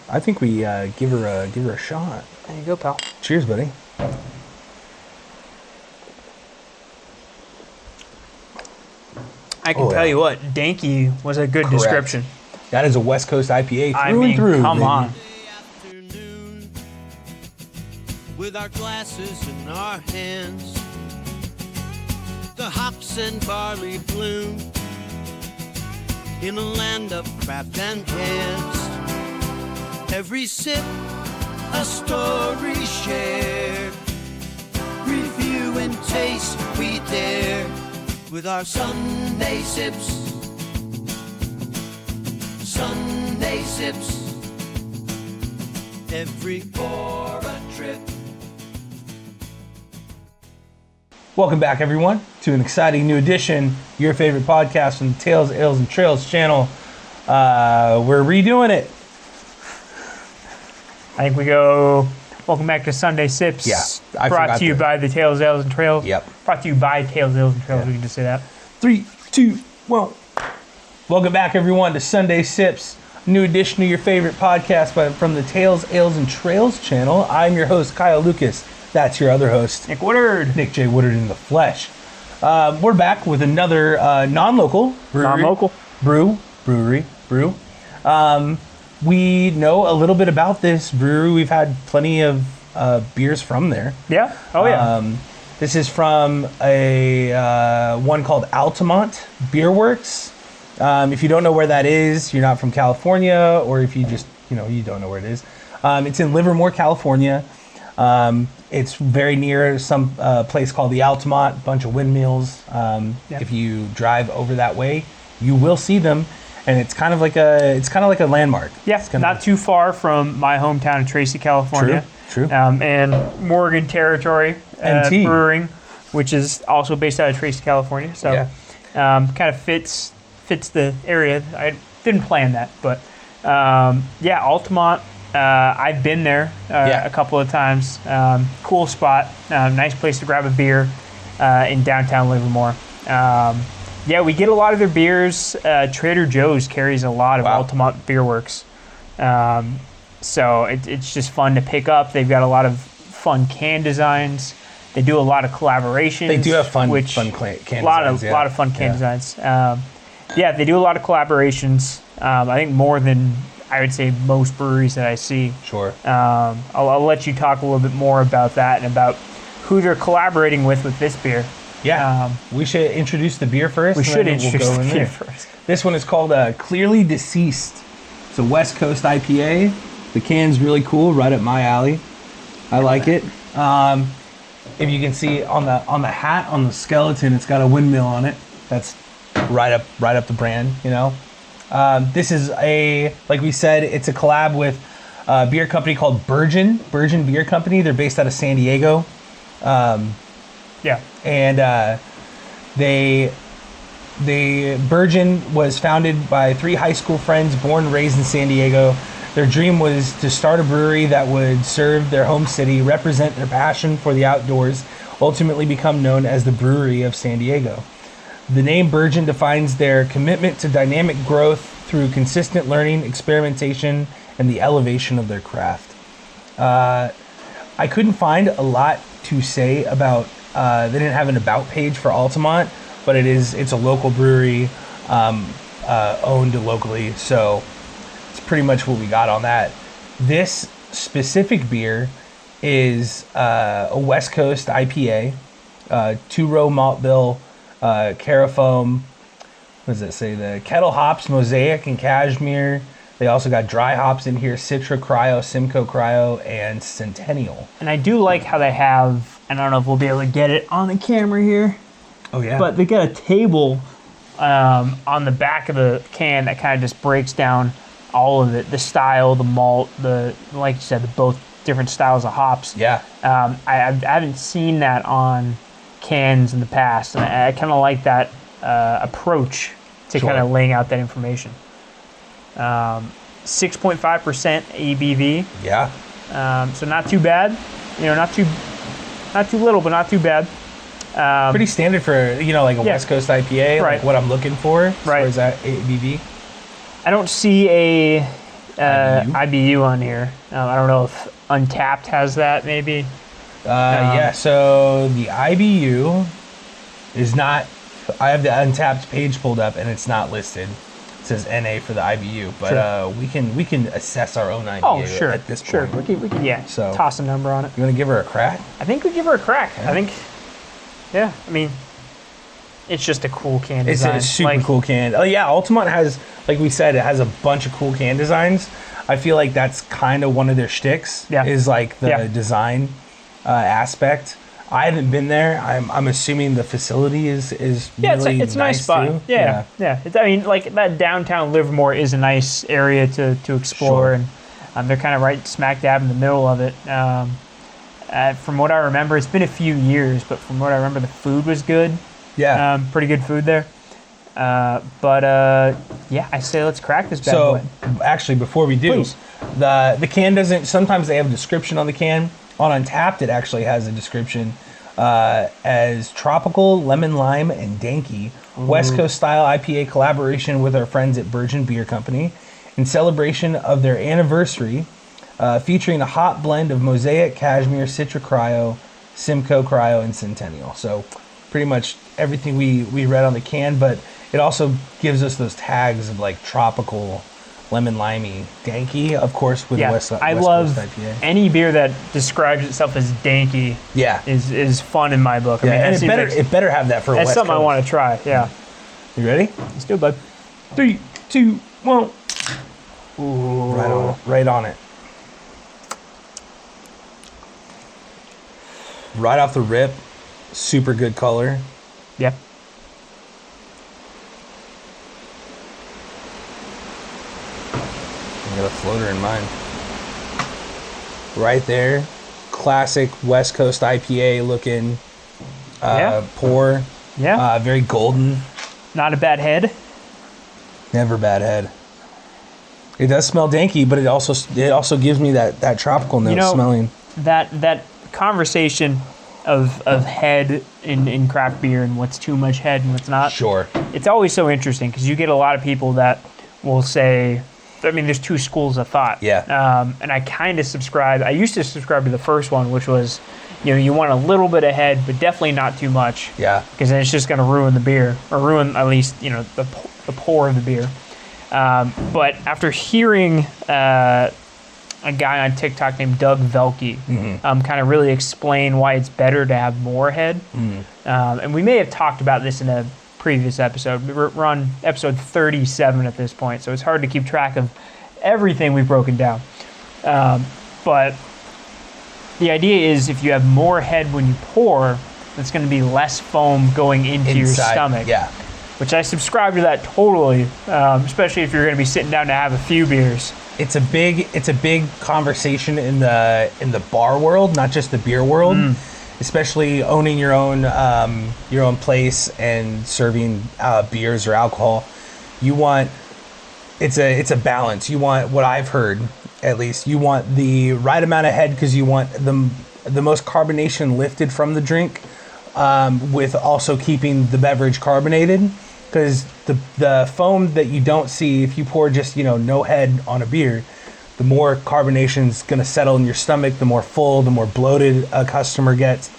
I think we give her a shot. There you go, pal. Cheers, buddy. I can tell you what, danky was a good description. That is a West Coast IPA through and through. Come on. With our glasses in our hands, the hops and barley bloom in a land of craft and cans. Every sip a story shared, review and taste we dare with our Sunday sips. Sunday sips, every for a trip. Welcome back, everyone, to an exciting new edition, your favorite podcast from the Tales, Ales, and Trails channel. We're redoing it. I think we go, welcome back to Sunday Sips. Yeah, I brought forgot to you that. by the Tales, Ales, and Trails. Yep. Brought to you by Tales, Ales, and Trails. Yeah. We can just say that. 3, 2, 1. Welcome back, everyone, to Sunday Sips, a new edition of your favorite podcast from the Tales, Ales, and Trails channel. I'm your host, Kyle Lucas. That's your other host, Nick Woodard. Nick J. Woodard in the flesh. We're back with another non-local brewery. We know a little bit about this brewery. We've had plenty of beers from there. Yeah? Oh, yeah. This is from a one called Altamont Beer Works. If you don't know where that is, you're not from California, or if you just, you don't know where it is. It's in Livermore, California. It's very near some place called the Altamont, bunch of windmills. If you drive over that way, you will see them, and it's kind of like a landmark. Yeah, not too far from my hometown of Tracy, California. True. And Morgan Territory NT. Brewing, which is also based out of Tracy, California. So kind of fits the area. I didn't plan that, but Altamont. I've been there a couple of times. Cool spot. Nice place to grab a beer in downtown Livermore. We get a lot of their beers. Trader Joe's carries a lot of Altamont Beer Works. So it's just fun to pick up. They've got a lot of fun can designs. They do a lot of collaborations. They do have fun can designs. A lot of fun can designs. They do a lot of collaborations. I think more than I would say most breweries that I see. Sure. I'll let you talk a little bit more about that and about who they're collaborating with this beer. Yeah. We should introduce the beer first. We should introduce the beer first. This one is called Clearly Deceased. It's a West Coast IPA. The can's really cool, right up my alley. I like it. If you can see on the hat, on the skeleton, it's got a windmill on it. That's right up the brand, This is like we said, it's a collab with a beer company called Burgeon Beer Company. They're based out of San Diego. And Burgeon was founded by 3 high school friends born and raised in San Diego. Their dream was to start a brewery that would serve their home city, represent their passion for the outdoors, ultimately become known as the Brewery of San Diego. The name Burgeon defines their commitment to dynamic growth through consistent learning, experimentation, and the elevation of their craft. I couldn't find a lot to say about, they didn't have an about page for Altamont, but it's a local brewery, owned locally, so it's pretty much what we got on that. This specific beer is a West Coast IPA, 2-row malt bill, Carafoam, what does it say? The kettle hops, Mosaic, and Cashmere. They also got dry hops in here, Citra Cryo, Simcoe Cryo, and Centennial. And I do like how they have, I don't know if we'll be able to get it on the camera here. Oh, yeah. But they got a table on the back of the can that kind of just breaks down all of it. The style, the malt, like you said, the both different styles of hops. Yeah. I haven't seen that on cans in the past, and I kind of like that approach to kind of laying out that information. 6.5% ABV. Yeah. So not too bad. Not too little, but not too bad. Pretty standard for like a West Coast IPA, right. like what I'm looking for as far as that ABV. I don't see a IBU on here. I don't know if Untapped has that, maybe. Yeah, so the IBU is not. I have the Untapped page pulled up, and it's not listed. It says NA for the IBU, but Sure. we can assess our own IBU Oh, sure. at this point. Sure, we can So- toss a number on it. You want to give her a crack? I think we give her a crack. Yeah. I think, yeah, I mean, it's just a cool can It's design. a super cool can. Oh yeah, Altamont has, like we said, it has a bunch of cool can designs. I feel like that's kind of one of their shticks. Yeah. Is like the Yeah. design aspect. I haven't been there. I'm assuming the facility is Yeah, really it's a nice spot. too. Yeah. It's, I mean, like that downtown Livermore is a nice area to explore, Sure. and they're kind of right smack dab in the middle of it. From what I remember, it's been a few years, but from what I remember, the food was good. Yeah. Pretty good food there. But yeah, I say let's crack this bad So boy. actually, before we do, Please. the can doesn't. Sometimes they have a description on the can. On Untapped, it actually has a description as tropical, lemon lime, and danky West Coast style IPA collaboration with our friends at Burgeon Beer Company in celebration of their anniversary, featuring a hot blend of Mosaic, Cashmere, Citra Cryo, Simcoe Cryo, and Centennial. So pretty much everything we read on the can, but it also gives us those tags of like tropical, lemon limey, danky, of course, with Yeah, West I Coast love IPA. any beer that describes itself as danky. Yeah. Is fun in my book. I Yeah, mean, and that it seems like- better have that for that's West something I Coast. want to try. Yeah, You ready? let's do it, bud. 3, 2, 1. Ooh. Right on it. Right on it. Right off the rip, super good color. Yeah. I got a floater in mine. Right there, classic West Coast IPA looking Yeah. pour. Yeah. Very golden. Not a bad head. Never bad head. It does smell danky, but it also gives me that tropical note smelling. That conversation of head in craft beer and what's too much head and what's not. Sure. It's always so interesting because you get a lot of people that will say, I mean, there's two schools of thought. Yeah. And I kind of subscribe. I used to subscribe to the first one, which was, you want a little bit of head, but definitely not too much. Yeah. Because then it's just going to ruin the beer, or ruin at least the pour of the beer. But after hearing a guy on TikTok named Doug Velke kind of really explain why it's better to have more head, and we may have talked about this in a previous episode. We're on episode 37 at this point, so it's hard to keep track of everything we've broken down. But the idea is if you have more head when you pour, it's going to be less foam going into your stomach. Yeah. Which I subscribe to that totally, especially if you're going to be sitting down to have a few beers. It's a big conversation in the bar world, not just the beer world. Especially owning your own place and serving beers or alcohol. It's a balance. You want, what I've heard at least, you want the right amount of head because you want the most carbonation lifted from the drink, with also keeping the beverage carbonated. Because the foam that you don't see, if you pour just no head on a beer, the more carbonation's going to settle in your stomach, the more full, the more bloated a customer gets.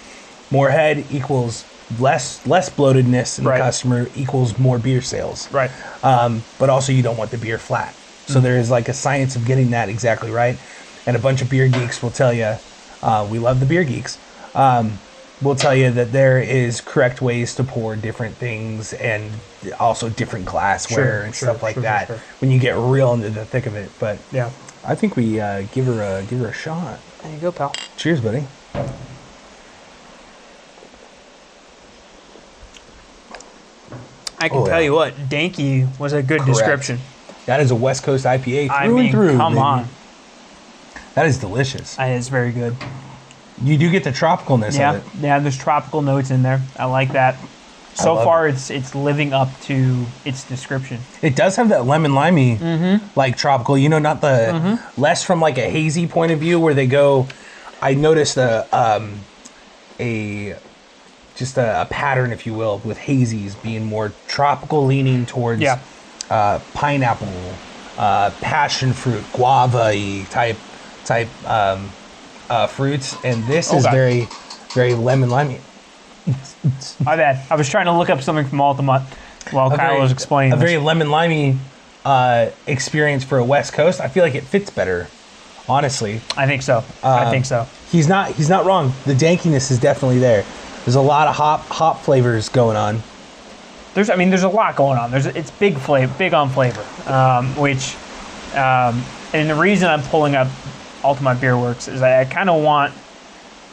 More head equals less bloatedness in the customer equals more beer sales. Right. But also you don't want the beer flat. So there is like a science of getting that exactly right. And a bunch of beer geeks will tell you, we love the beer geeks, will tell you that there is correct ways to pour different things and also different glassware and stuff like that when you get real into the thick of it. But Yeah. I think we give her a shot. There you go, pal. Cheers, buddy. I can tell you what, danky was a good description. That is a West Coast IPA I through mean, and through. come baby. on. That is delicious. It's very good. You do get the tropicalness of it. Yeah, there's tropical notes in there. I like that. So love far, it's living up to its description. It does have that lemon limey, like tropical. Not the less from like a hazy point of view where they go. I noticed a pattern, if you will, with hazies being more tropical, leaning towards pineapple passion fruit, guava-y type fruits, and this is Okay. very lemon limey. My bad. I was trying to look up something from Altamont while Kyle was explaining a this. very lemon limey experience for a West Coast. I feel like it fits better, honestly. I think so. I think so. He's not wrong. The dankiness is definitely there. There's a lot of hop flavors going on. There's a lot going on. It's big on flavor, and the reason I'm pulling up Altamont Beer Works is I kind of want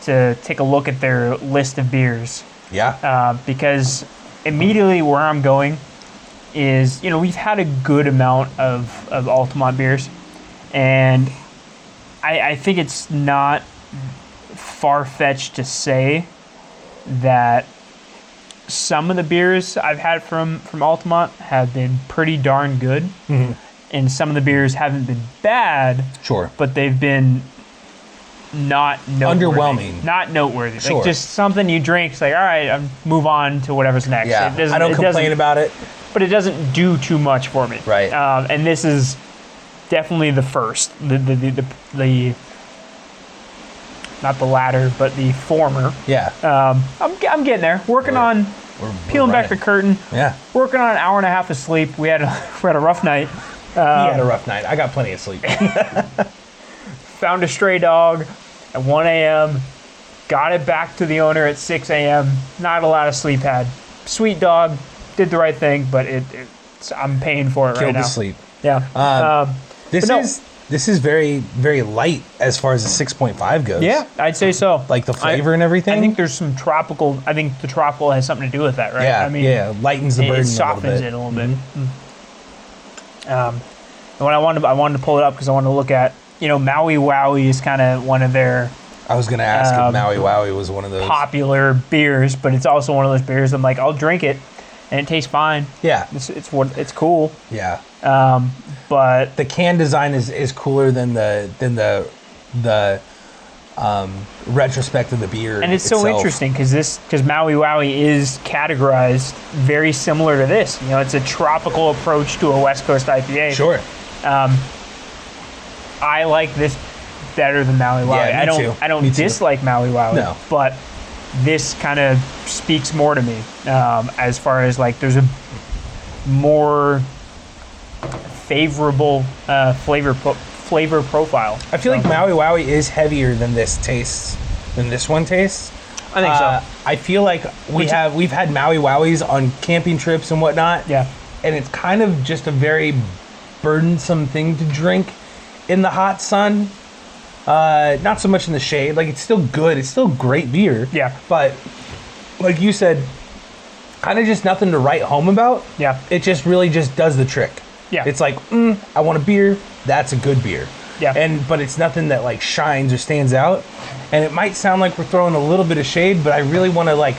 to take a look at their list of beers. Yeah. Because immediately where I'm going is, we've had a good amount of Altamont beers, and I think it's not far-fetched to say that some of the beers I've had from Altamont have been pretty darn good, and some of the beers haven't been bad. Sure. But they've been not noteworthy. Underwhelming. Not noteworthy. Sure. Like just something you drink. It's like, all right, I'll move on to whatever's next. Yeah. I don't complain about it. But it doesn't do too much for me. Right. And this is definitely the first. The not the latter, but the former. Yeah. I'm getting there. Working on We're peeling back the running. curtain. Yeah. Working on an hour and a half of sleep. We had a rough night. He had a rough night. I got plenty of sleep. Found a stray dog at 1 a.m. Got it back to the owner at 6 a.m. Not a lot of sleep had. Sweet dog. Did the right thing, but I'm paying for it right Killed now. the sleep. Yeah. This is very, very light as far as the 6.5 goes. Yeah, I'd say so. Like the flavor and everything. I think there's some tropical. I think the tropical has something to do with that, right? Yeah. I mean, yeah. Lightens the burden it softens a it a little little bit. bit. And when I wanted to pull it up because I wanted to look at, Maui Wowie is kind of one of their I was gonna ask if Maui Wowie was one of those popular beers, but it's also one of those beers I'm like, I'll drink it, and it tastes fine. Yeah. It's cool. Yeah. But The can design is cooler than the retrospect of the beer. and it's itself. so interesting because Maui Wowie is categorized very similar to this. It's a tropical approach to a West Coast IPA. Sure. I like this better than Maui Wowie. Yeah, me too. I don't Me too. dislike Maui Wowie, No. but this kind of speaks more to me as far as like there's a more favorable flavor profile. I feel like Maui Wowie is heavier than this one tastes. I think so. I feel like we've had Maui Wowies on camping trips and whatnot. Yeah. And it's kind of just a very burdensome thing to drink in the hot sun. Not so much in the shade. Like, it's still good. It's still great beer. Yeah. But like you said, kind of just nothing to write home about. Yeah. It just really just does the trick. Yeah. It's like, I want a beer. That's a good beer. Yeah. But it's nothing that like shines or stands out. And it might sound like we're throwing a little bit of shade, but I really want to like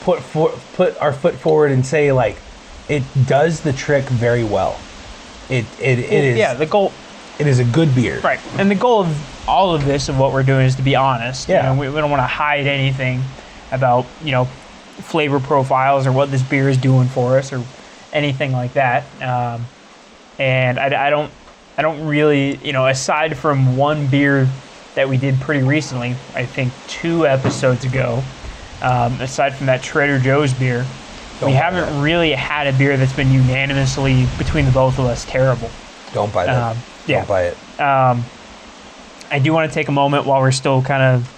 put our foot forward and say like it does the trick very well. It is. Yeah, the goal. It is a good beer. Right. And the goal of all of this, of what we're doing, is to be honest. Yeah. We don't want to hide anything about, flavor profiles or what this beer is doing for us or anything like that. And I don't really, aside from one beer that we did pretty recently, I think 2 episodes ago, aside from that Trader Joe's beer, we haven't really had a beer that's been unanimously, between the both of us, terrible. Don't buy that. Yeah. Don't buy it. I do want to take a moment while we're still kind of,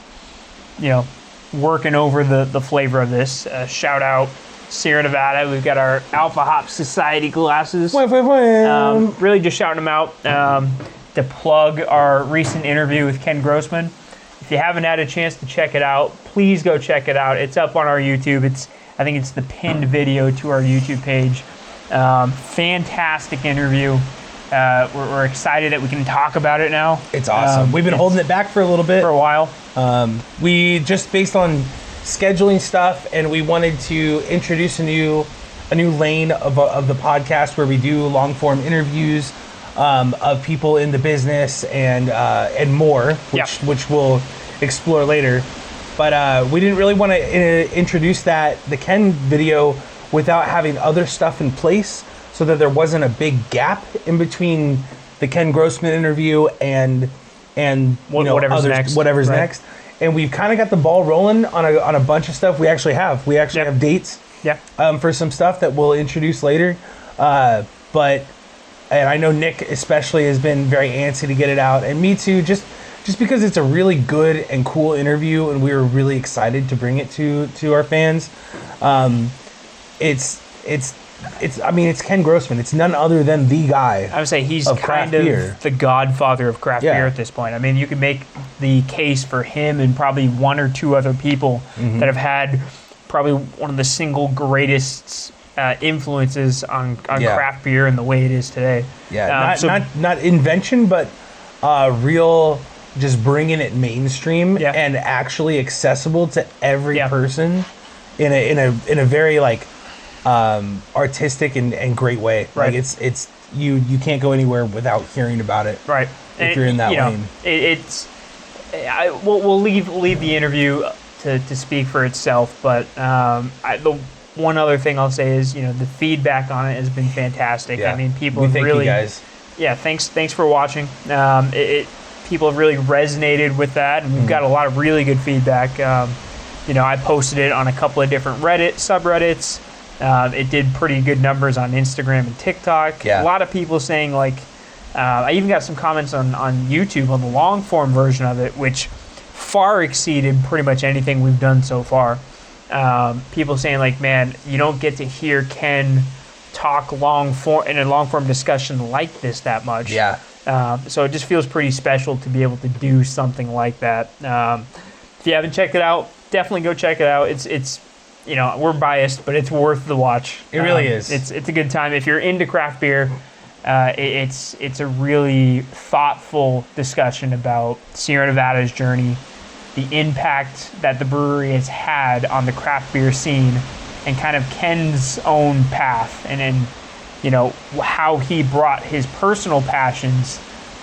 working over the flavor of this. Shout out Sierra Nevada. We've got our Alpha Hop Society glasses. Really just shouting them out to plug our recent interview with Ken Grossman. If you haven't had a chance to check it out, please go check it out. It's up on our YouTube. I think it's the pinned video to our YouTube page. Fantastic interview. We're excited that we can talk about it now. It's awesome. We've been holding it back for a little bit. For a while. We just based on scheduling stuff, and we wanted to introduce a new lane of the podcast where we do long form interviews of people in the business and more, which we'll explore later. But we didn't really want to introduce the Ken video without having other stuff in place, so that there wasn't a big gap in between the Ken Grossman interview and whatever's next. And we've kind of got the ball rolling on a bunch of stuff. We actually have dates for some stuff that we'll introduce later. And I know Nick especially has been very antsy to get it out, and me too, just because it's a really good and cool interview, and we were really excited to bring it to our fans. It's Ken Grossman. It's none other than the guy. I would say he's kind of the godfather of craft beer at this point. I mean, you can make the case for him and probably one or two other people that have had probably one of the single greatest influences on craft beer and the way it is today. Yeah, not invention, but real, just bringing it mainstream and actually accessible to every person in a very like artistic and great way. Right. Like it's you can't go anywhere without hearing about it. Right. If you're in that lane. We'll leave the interview to speak for itself, but the one other thing I'll say is, the feedback on it has been fantastic. Yeah. I mean, people have thank really, you guys. Yeah, thanks for watching. People have really resonated with that, and we've got a lot of really good feedback. I posted it on a couple of different subreddits. It did pretty good numbers on Instagram and TikTok. Yeah. A lot of people saying I even got some comments on YouTube on the long form version of it, which far exceeded pretty much anything we've done so far. People saying man, you don't get to hear Ken talk in a long form discussion like this that much. Yeah. So it just feels pretty special to be able to do something like that. If you haven't checked it out, definitely go check it out. It's we're biased, but it's worth the watch. It really is. It's a good time if you're into craft beer. It's a really thoughtful discussion about Sierra Nevada's journey, the impact that the brewery has had on the craft beer scene, and kind of Ken's own path, and then how he brought his personal passions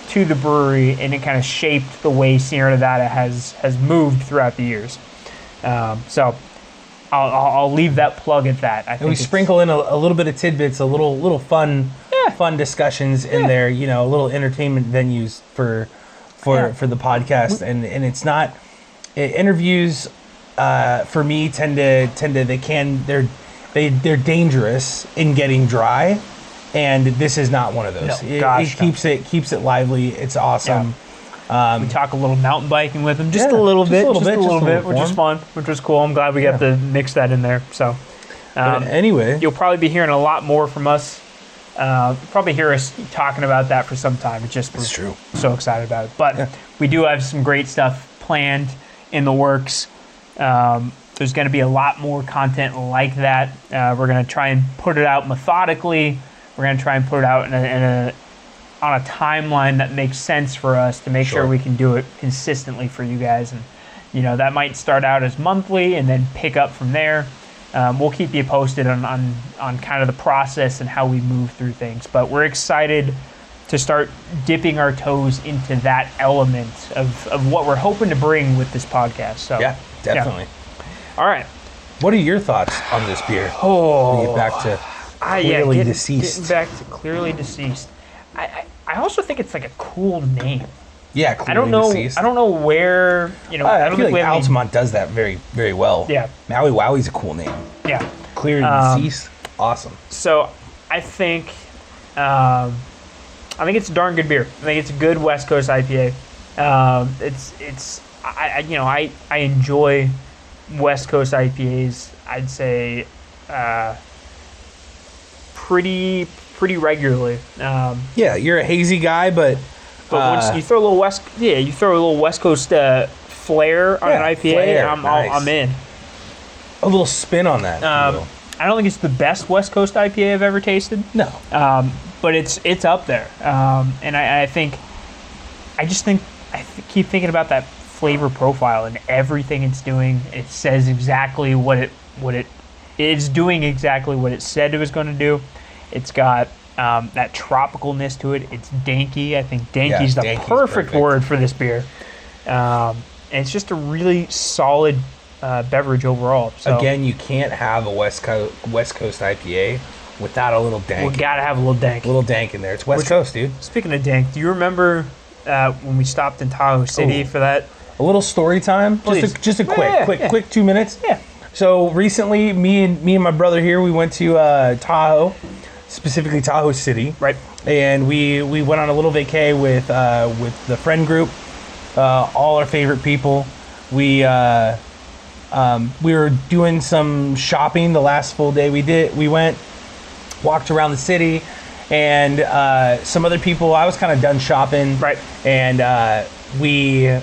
to the brewery, and it kind of shaped the way Sierra Nevada has moved throughout the years. So I'll leave that plug at that. I think we sprinkle in a little bit of tidbits, a little fun discussions in there, little entertainment venues for the podcast, and it's not interviews. For me, they're dangerous in getting dry, and this is not one of those. No, it keeps it lively. It's awesome. Yeah. We talk a little mountain biking with them, just a little bit, which is fun, which was cool. I'm glad we got to mix that in there. So, anyway, you'll probably be hearing a lot more from us. Probably hear us talking about that for some time. It's true. So excited about it. But we do have some great stuff planned in the works. There's going to be a lot more content like that. We're going to try and put it out methodically. We're going to try and put it out on a timeline that makes sense for us to make sure we can do it consistently for you guys. And that might start out as monthly and then pick up from there. We'll keep you posted on kind of the process and how we move through things. But we're excited to start dipping our toes into that element of what we're hoping to bring with this podcast. So yeah, definitely. Yeah. All right. What are your thoughts on this beer? Oh, get back to Clearly Deceased. Getting back to Clearly Deceased. I also think it's like a cool name. Yeah, Clearly Deceased. I don't know where, I don't feel like Altamont does that very, very well. Yeah. Maui Wowie's a cool name. Yeah. Clearly Deceased. Awesome. So I think it's a darn good beer. I think it's a good West Coast IPA. I enjoy West Coast IPAs. I'd say pretty regularly. Yeah, you're a hazy guy, but once you throw a little West Coast flair on an IPA, I'm in. A little spin on that. I don't think it's the best West Coast IPA I've ever tasted. No. But it's up there. And I keep thinking about that flavor profile and everything it's doing. It says exactly what it is doing, exactly what it said it was going to do. It's got that tropicalness to it. It's danky. I think danky's the perfect word for this beer. And it's just a really solid beverage overall. So, again, you can't have a West Coast IPA without a little dank. We gotta have a little dank. A little dank in there. It's West Coast, dude. Speaking of dank, do you remember when we stopped in Tahoe City for that? A little story time. Please. Just a quick 2 minutes. Yeah. So recently, me and my brother here, we went to Tahoe, specifically Tahoe City. Right. And we went on a little vacay with the friend group, all our favorite people. We were doing some shopping the last full day we went, walked around the city, and some other people. I was kind of done shopping. Right. And we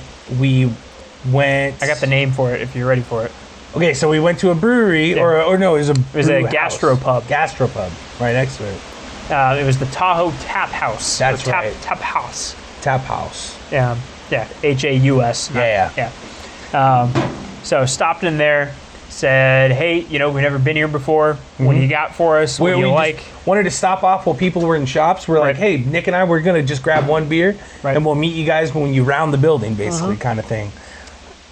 went. I got the name for it if you're ready for it. Okay, so we went to a brewery, Yeah. or no, it was a gastropub. Gastropub, right next to it. It was the Tahoe Tap House. That's right. Tap House. Tap House. Yeah, Haus. Yeah. So stopped in there, said, hey, we've never been here before. What do you got for us? What do you We like? just wanted to stop off while people were in shops. We're like, hey, Nick and I, we're going to just grab one beer, and we'll meet you guys when you round the building, basically, kind of thing.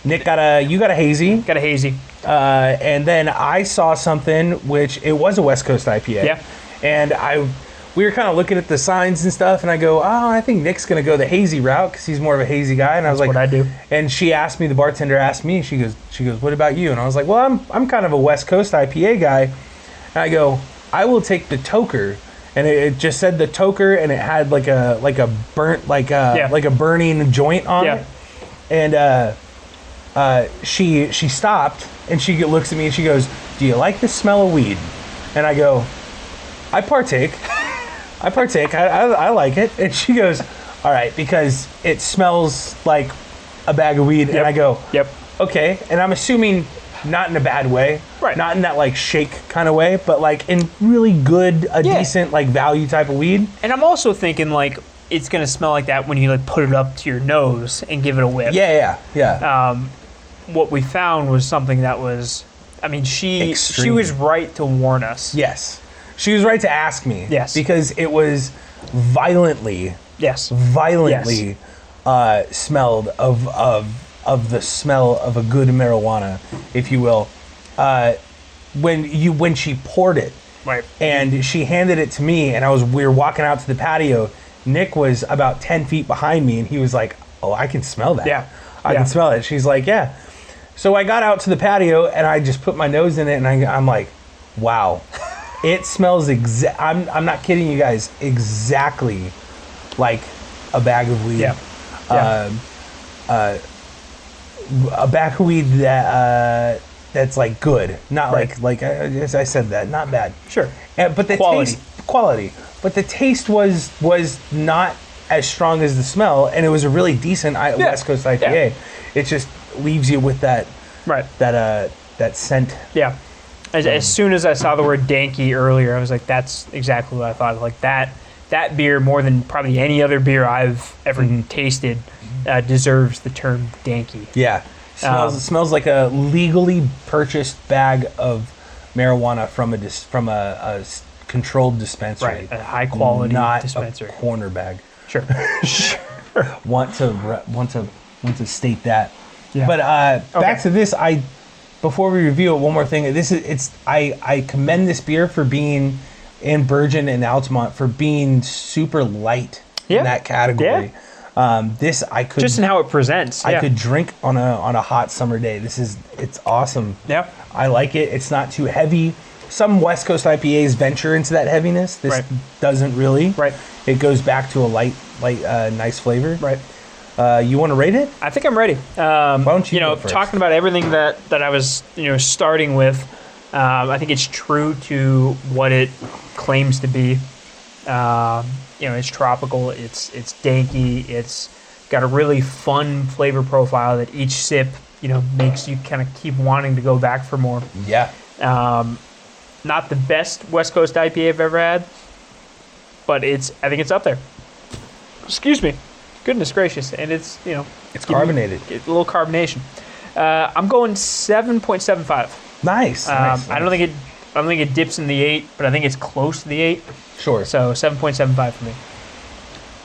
Nick you got a hazy. Got a hazy. And then I saw something, which it was a West Coast IPA. Yeah. And we were kind of looking at the signs and stuff, and I go, I think Nick's going to go the hazy route because he's more of a hazy guy. And I was like, what I do. And the bartender asked me, she goes, what about you? And I was like, well, I'm kind of a West Coast IPA guy. And I go, I will take the toker. And it just said the toker, and it had like a burnt, like a burning joint on it. And she stopped, and she looks at me and she goes, do you like the smell of weed? And I go, I partake. I like it. And she goes, all right, because it smells like a bag of weed. Yep. And I go, yep. Okay. And I'm assuming not in a bad way. Right. Not in that like shake kind of way, but like in really good, decent like value type of weed. And I'm also thinking like it's going to smell like that when you like put it up to your nose and give it a whiff. Yeah. What we found was something that was, she was right to warn us. Yes. She was right to ask me. Yes. Because it was violently smelled of the smell of a good marijuana, if you will. When she poured it. Right. And she handed it to me, and we were walking out to the patio. Nick was about 10 feet behind me, and he was like, oh, I can smell that. Yeah. I can smell it. She's like, yeah. So I got out to the patio, and I just put my nose in it, and I'm like, wow. It smells I'm not kidding you guys, exactly like a bag of weed. Yeah. A bag of weed that's like good, not like as I said that, not bad. Sure. But the quality. But the taste was not as strong as the smell, and it was a really decent West Coast IPA. Yeah. It just leaves you with that scent. Yeah. As soon as I saw the word danky earlier, I was like, that's exactly what I thought. Like that beer, more than probably any other beer I've ever tasted, deserves the term danky. Yeah. Smells like a legally purchased bag of marijuana from a controlled dispensary. Right. A high quality dispensary. Not a corner bag. Sure. Want to state that. Yeah. But back to this, before we review it, one more thing. I commend this beer for being in Burgeon and Altamont for being super light in that category. Yeah. This I could just in how it presents. I could drink on a hot summer day. It's awesome. Yeah. I like it. It's not too heavy. Some West Coast IPAs venture into that heaviness. This doesn't really. Right. It goes back to a light, nice flavor. Right. You want to rate it? I think I'm ready. Why don't you go first? Talking about everything that I was starting with, I think it's true to what it claims to be. It's tropical, it's danky, it's got a really fun flavor profile that each sip, makes you kind of keep wanting to go back for more. Yeah. Not the best West Coast IPA I've ever had, but I think it's up there. Excuse me. Goodness gracious. And it's, it's carbonated. A little carbonation. I'm going 7.75. Nice. I don't think it dips in the 8, but I think it's close to the 8. Sure. So 7.75 for me.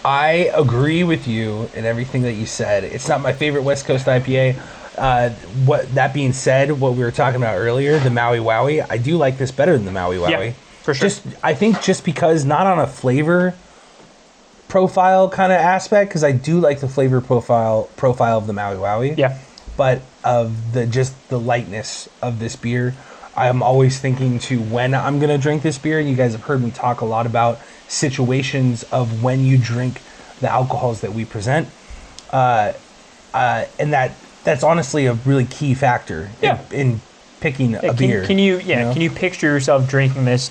I agree with you in everything that you said. It's not my favorite West Coast IPA. That being said, what we were talking about earlier, the Maui Wowie, I do like this better than the Maui Wowie. For sure. I think just because not on a flavor profile kind of aspect, because I do like the flavor profile of the Maui Wowie. Yeah. But of the lightness of this beer, I'm always thinking to when I'm gonna drink this beer. And you guys have heard me talk a lot about situations of when you drink the alcohols that we present, and that's honestly a really key factor in picking a beer. Can you picture yourself drinking this,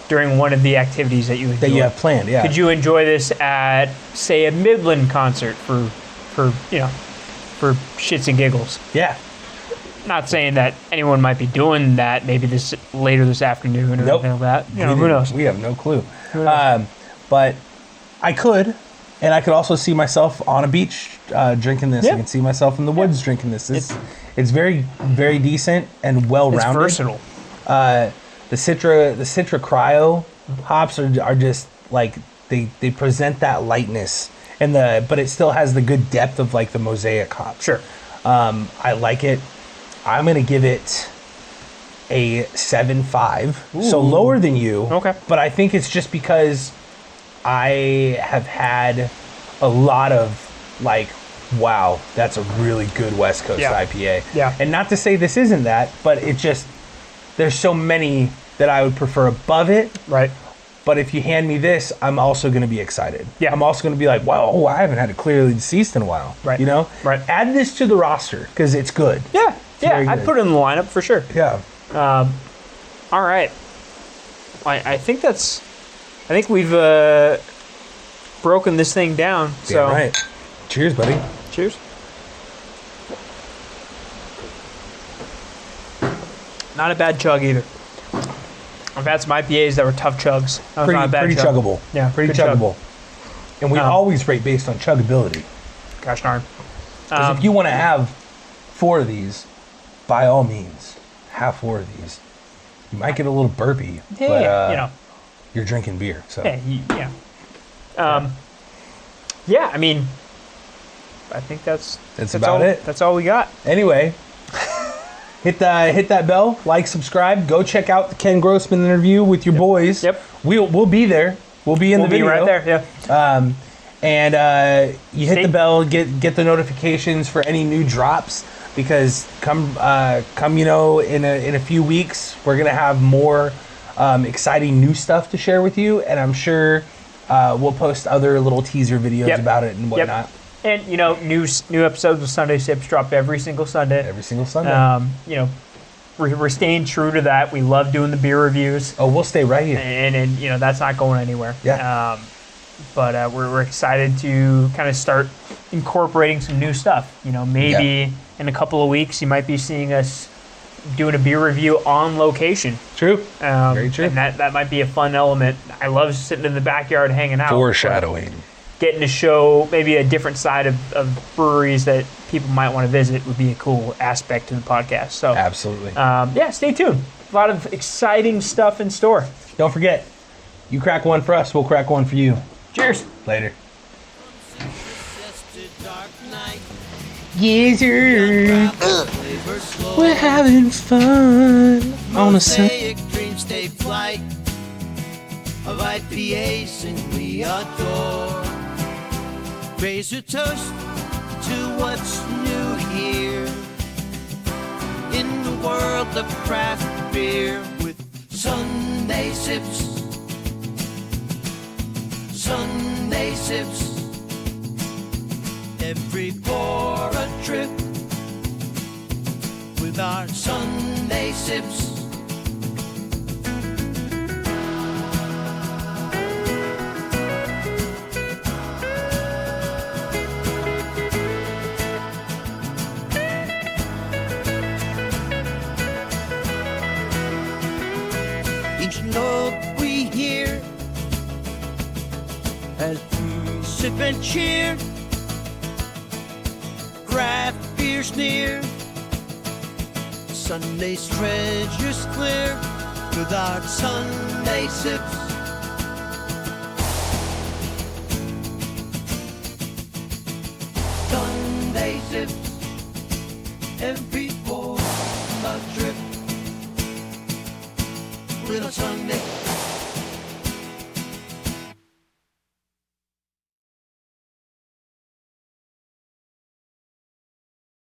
during one of the activities that you enjoy? That you have planned? Yeah. Could you enjoy this at, say, a Midland concert for shits and giggles? Yeah. Not saying that anyone might be doing that maybe later this afternoon or anything like that. Who knows? We have no clue. But I could, and I could also see myself on a beach drinking this. I can see myself in the woods drinking this. It's very, very decent and well-rounded. It's versatile. The Citra Cryo hops are just like they present that lightness but it still has the good depth of like the Mosaic hops. Sure. I like it. I'm gonna give it a 7.5, so lower than you. Okay. But I think it's just because I have had a lot of like, wow, that's a really good West Coast IPA. Yeah. And not to say this isn't that, but it just, there's so many that I would prefer above it. Right. But if you hand me this, I'm also going to be excited. Yeah. I'm also going to be like, wow, I haven't had a clearly deceased in a while. Right. Right. Add this to the roster because it's good. Yeah. very I'd good. put it in the lineup for sure. Yeah. All right. I think we've broken this thing down. So Damn right. Cheers, buddy. Cheers. Not a bad chug either. I've had some IPAs that were tough chugs. That was not a bad Pretty chug. chuggable. Yeah, Pretty good chug. chuggable. And we always rate based on chuggability. Gosh darn. Because if you want to have 4 of these, by all means, have 4 of these. You might get a little burpy, but you're drinking beer. So Yeah. I mean, I think that's about it. That's all we got. Anyway, hit that bell, like, subscribe, go check out the Ken Grossman interview with your boys. Yep. We'll be there. We'll be in the video. Right there. Yeah. And you hit the bell, get the notifications for any new drops, because come in a few weeks we're gonna have more exciting new stuff to share with you, and I'm sure we'll post other little teaser videos about it and whatnot. And new episodes of Sunday Sips drop every single Sunday. Every single Sunday. We're staying true to that. We love doing the beer reviews. Oh, we'll stay right here. And that's not going anywhere. Yeah. But we're excited to kind of start incorporating some new stuff. Maybe in a couple of weeks you might be seeing us doing a beer review on location. True. Very true. And that might be a fun element. I love sitting in the backyard hanging out. Foreshadowing. Getting to show maybe a different side of breweries that people might want to visit would be a cool aspect to the podcast. So absolutely. Stay tuned. A lot of exciting stuff in store. Don't forget, you crack one for us, we'll crack one for you. Cheers. Later. Yes, sir. We're having fun on a Mosaic dreams take flight of IPAs, and we adore. Raise a toast to what's new here in the world of craft beer with Sunday Sips. Sunday Sips. Every pour a trip with our Sunday Sips. Each note we hear as we sip and cheer. Craft beer's near. Sunday's treasures clear with our Sunday Sips. Sunday Sips. Every pour a trip little Sunday.